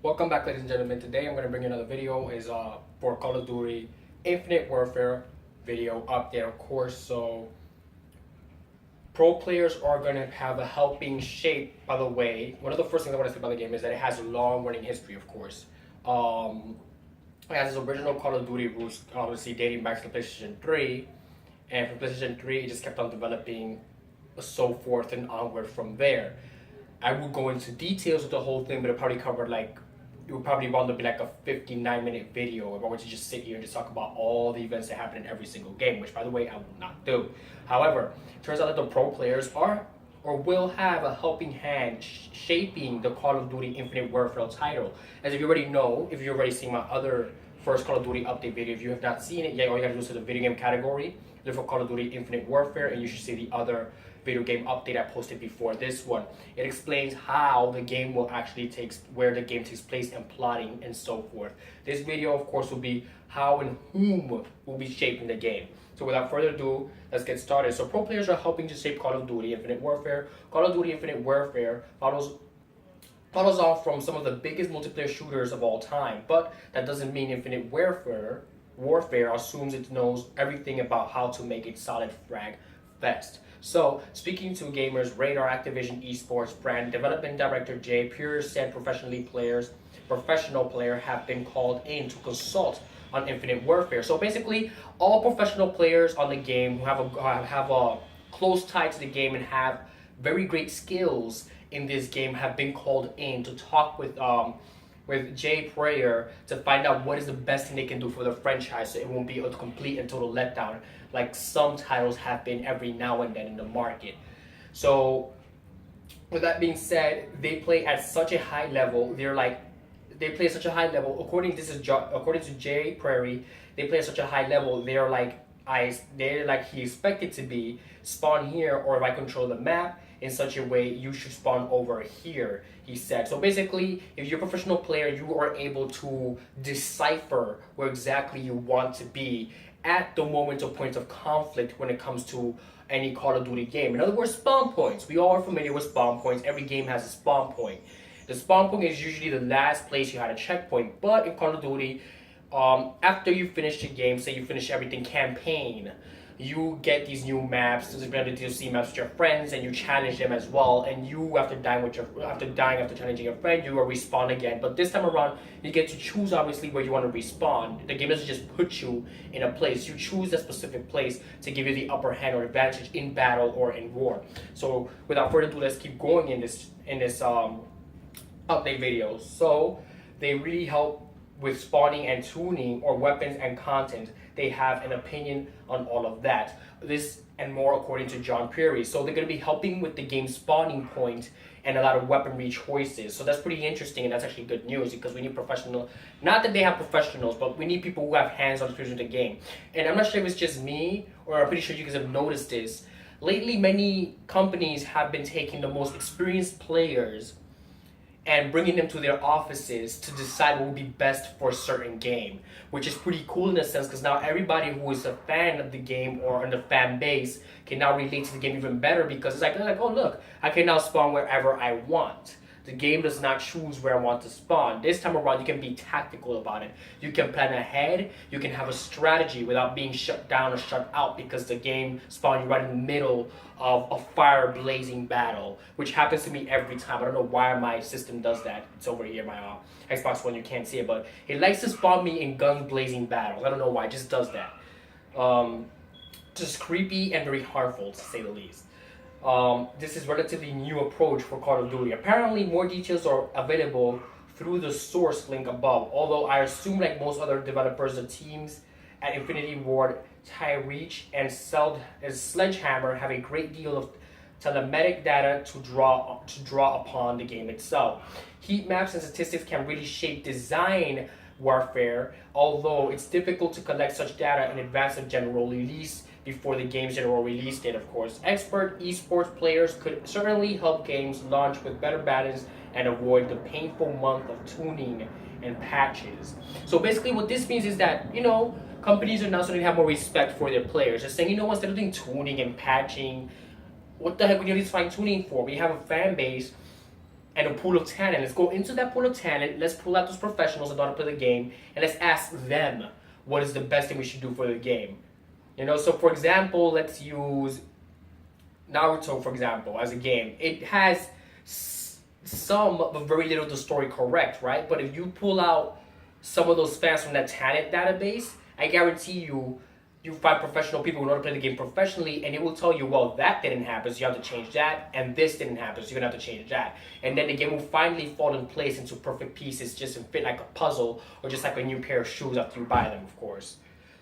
Welcome back, ladies and gentlemen. Today I'm going to bring you another video. Is for Call of Duty Infinite Warfare video update, of course. So pro players are going to have a helping shape. By the way, one of the first things I want to say about the game is that it has a long running history, of course. It has its original Call of Duty roots, obviously dating back to PlayStation 3, and from PlayStation 3 it just kept on developing, so forth and onward from there. I would go into details of the whole thing, but it would probably want to be like a 59-minute video if I were to just sit here and just talk about all the events that happen in every single game, which by the way I will not do. However, it turns out that the pro players are or will have a helping hand shaping the Call of Duty Infinite Warfare title. As if you already know, if you've already seen my other first Call of Duty update video, if you have not seen it yet, all you gotta do is to the video game category, look for Call of Duty Infinite Warfare, and you should see the other video game update I posted before this one. It explains how the game will actually where the game takes place and plotting and so forth. This video, of course, will be how and whom will be shaping the game. So without further ado, let's get started. So pro players are helping to shape Call of Duty Infinite Warfare. Call of Duty Infinite Warfare follows off from some of the biggest multiplayer shooters of all time, but that doesn't mean Infinite Warfare assumes it knows everything about how to make a solid frag fest. So, speaking to gamers, Radar Activision Esports brand development director Jay Pure said professional player have been called in to consult on Infinite Warfare. So basically, all professional players on the game who have a close tie to the game and have very great skills in this game have been called in to talk with Jay Prayer to find out what is the best thing they can do for the franchise so it won't be a complete and total letdown like some titles have been every now and then in the market. So with that being said, they play at such a high level. They play at such a high level. According to Jay Prairie, they play at such a high level. They're like he expected to be spawn here, or if I control the map in such a way, you should spawn over here, he said. So basically, if you're a professional player, you are able to decipher where exactly you want to be at the moment of point of conflict when it comes to any Call of Duty game. In other words, spawn points. We all are familiar with spawn points. Every game has a spawn point. The spawn point is usually the last place you had a checkpoint, but in Call of Duty, after you finish the game, say you finish everything campaign, you get these new maps, these brand new DLC maps with your friends, and you challenge them as well. And you, after challenging your friend, you will respawn again. But this time around, you get to choose obviously where you want to respawn. The game doesn't just put you in a place; you choose a specific place to give you the upper hand or advantage in battle or in war. So, without further ado, let's keep going in this update video. So, they really help with spawning and tuning or weapons and content. They have an opinion on all of that. This and more according to John Perry. So they're going to be helping with the game spawning point and a lot of weaponry choices. So that's pretty interesting, and that's actually good news because we need not that they have professionals, but we need people who have hands-on experience with the game. And I'm not sure if it's just me, or I'm pretty sure you guys have noticed this. Lately, many companies have been taking the most experienced players and bringing them to their offices to decide what would be best for a certain game, which is pretty cool in a sense because now everybody who is a fan of the game or in the fan base can now relate to the game even better because it's like oh look, I can now spawn wherever I want. The game does not choose where I want to spawn. This time around, you can be tactical about it. You can plan ahead. You can have a strategy without being shut down or shut out because the game spawned you right in the middle of a fire blazing battle, which happens to me every time. I don't know why my system does that. It's over here, my Xbox One. You can't see it, but it likes to spawn me in guns blazing battles. I don't know why. It just does that. Just creepy and very harmful, to say the least. This is relatively new approach for Call of Duty. Apparently, more details are available through the source link above. Although I assume, like most other developers, the teams at Infinity Ward, Tyreach, and Sledgehammer have a great deal of telematic data to draw upon the game itself. Heat maps and statistics can really shape design warfare, although it's difficult to collect such data in advance of general release before the game's general release date, of course. Expert esports players could certainly help games launch with better balance and avoid the painful month of tuning and patches. So basically what this means is that, companies are now starting to have more respect for their players. They're saying, instead of doing tuning and patching, what the heck we need this fine tuning for? We have a fan base and a pool of talent. Let's go into that pool of talent. Let's pull out those professionals that know how to play the game, and let's ask them what is the best thing we should do for the game. You know, so for example, let's use Naruto, for example, as a game. It has some, but very little of the story correct, right? But if you pull out some of those fans from that talent database, I guarantee you find professional people who know how to play the game professionally, and it will tell you, well, that didn't happen, so you have to change that, and this didn't happen, so you're gonna have to change that. And then the game will finally fall in place into perfect pieces, just to fit like a puzzle, or just like a new pair of shoes after you buy them, of course.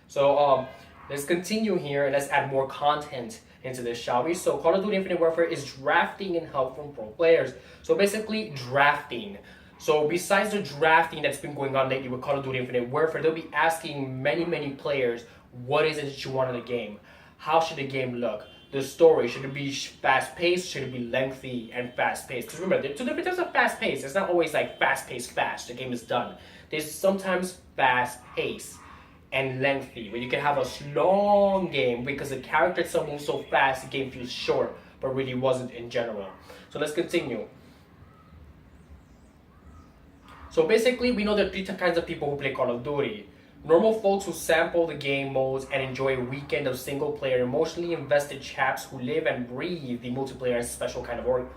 So let's continue here, and let's add more content into this, shall we? So Call of Duty Infinite Warfare is drafting and help from pro players. So basically, drafting. So besides the drafting that's been going on lately with Call of Duty Infinite Warfare, they'll be asking many players, what is it that you want in the game? How should the game look? The story, should it be fast-paced? Should it be lengthy and fast-paced? Because remember, there are two different types of fast-paced. It's not always like fast-paced, fast. The game is done. There's sometimes fast-paced and lengthy, where you can have a long game because the character itself moves so fast, the game feels short, but really wasn't in general. So let's continue. So basically, we know there are three kinds of people who play Call of Duty. Normal folks who sample the game modes and enjoy a weekend of single-player, emotionally invested chaps who live and breathe the multiplayer as a special kind of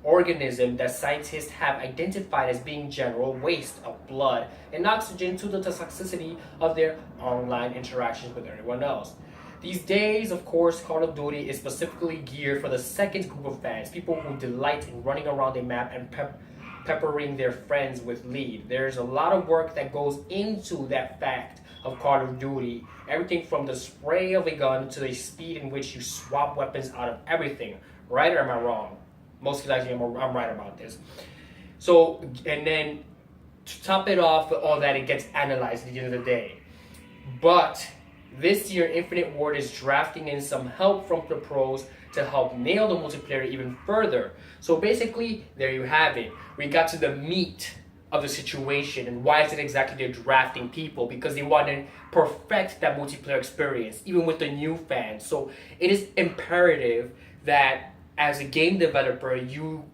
organism that scientists have identified as being general waste of blood and oxygen to the toxicity of their online interactions with everyone else. These days, of course, Call of Duty is specifically geared for the second group of fans, people who delight in running around a map and peppering their friends with lead. There's a lot of work that goes into that fact of Call of Duty. Everything from the spray of a gun to the speed in which you swap weapons out of everything. Right, or am I wrong? Most likely I'm right about this. So, and then to top it off with all that, it gets analyzed at the end of the day. But this year, Infinite Ward is drafting in some help from the pros to help nail the multiplayer even further. So basically, there you have it. We got to the meat of the situation, and why is it exactly they're drafting people? Because they want to perfect that multiplayer experience, even with the new fans. So it is imperative that as a game developer, you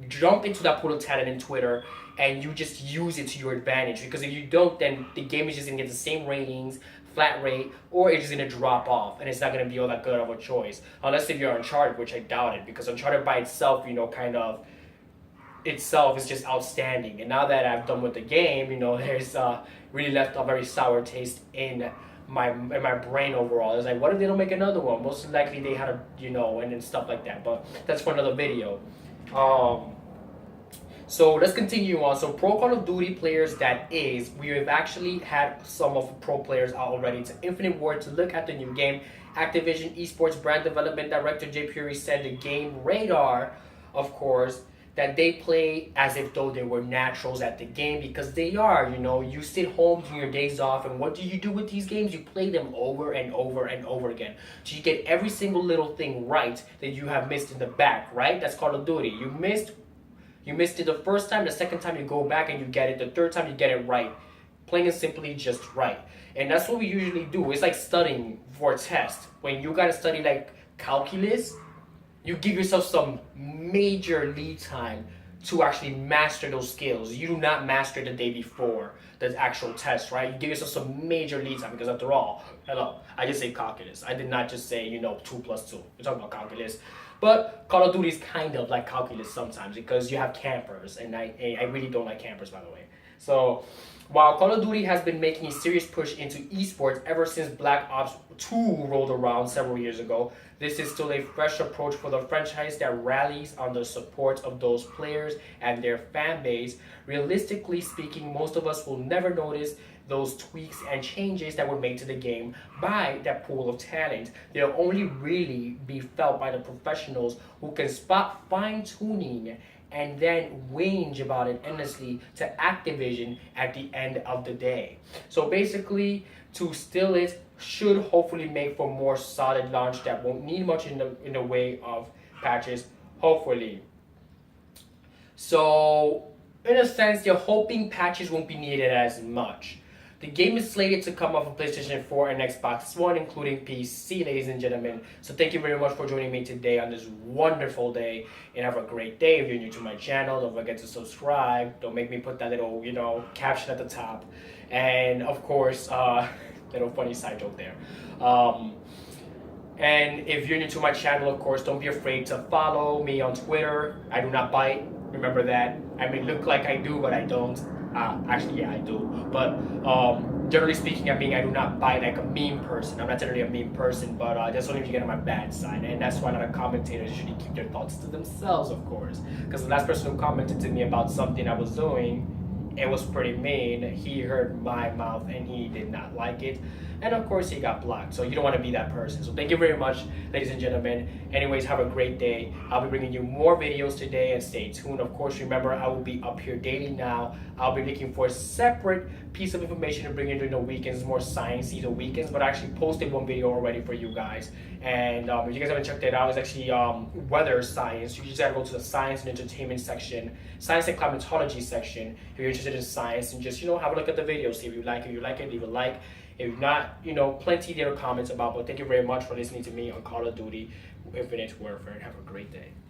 jump into that pool of talent in Twitter and you just use it to your advantage. Because if you don't, then the game is just going to get the same ratings, flat rate, or it's just going to drop off, and it's not going to be all that good of a choice. Unless if you're Uncharted, which I doubt it, because Uncharted by itself, kind of itself is just outstanding. And now that I've done with the game, there's really left a very sour taste in my brain overall. It's like, what if they don't make another one? Most likely they had and then stuff like that. But that's for another video. So let's continue on. So pro Call of Duty players, we have actually had some of the pro players out already to Infinite Ward to look at the new game. Activision Esports brand development director Jay Puri said the game Radar, of course, that they play as if though they were naturals at the game, because they are. You sit home during your days off, and what do you do with these games? You play them over and over and over again. So you get every single little thing right that you have missed in the back, right? That's Call of Duty. You missed it the first time, the second time you go back and you get it, the third time you get it right. Plain and simply just right. And that's what we usually do. It's like studying for a test. When you gotta study like calculus, you give yourself some major lead time to actually master those skills. You do not master the day before the actual test, right? You give yourself some major lead time, because after all, hello, I just say calculus. I did not just say, 2 plus 2. We're talking about calculus. But Call of Duty is kind of like calculus sometimes, because you have campers, and I really don't like campers, by the way. So while Call of Duty has been making a serious push into esports ever since Black Ops 2 rolled around several years ago, this is still a fresh approach for the franchise that rallies on the support of those players and their fan base. Realistically speaking, most of us will never notice those tweaks and changes that were made to the game by that pool of talent. They'll only really be felt by the professionals who can spot fine-tuning and then whinge about it endlessly to Activision at the end of the day. So basically, to still it should hopefully make for more solid launch that won't need much in the way of patches, hopefully. So in a sense, they're hoping patches won't be needed as much. The game is slated to come off of PlayStation 4 and Xbox One, including PC, ladies and gentlemen. So thank you very much for joining me today on this wonderful day, and have a great day. If you're new to my channel, don't forget to subscribe. Don't make me put that little, caption at the top. And of course, little funny side joke there. And if you're new to my channel, of course, don't be afraid to follow me on Twitter. I do not bite. Remember that. I may look like I do, but I don't. Actually, yeah, I do. But generally speaking, I do not bite like a meme person. I'm not generally a meme person, but that's only if you get on my bad side. And that's why a lot of commentators usually keep their thoughts to themselves, of course. Because the last person who commented to me about something I was doing, it was pretty mean. He heard my mouth and he did not like it. And of course, he got blocked. So you don't want to be that person. So thank you very much, ladies and gentlemen. Anyways, have a great day. I'll be bringing you more videos today, and stay tuned. Of course, remember, I will be up here daily now. I'll be looking for a separate piece of information to bring in during the weekends, more sciencey the weekends. But I actually posted one video already for you guys. And if you guys haven't checked it out, it's actually weather science. You just gotta go to the science and entertainment section, science and climatology section, if you're interested in science, and just have a look at the video, see if you like it, leave a like. If not, plenty there comments about. But thank you very much for listening to me on Call of Duty Infinite Warfare, and have a great day.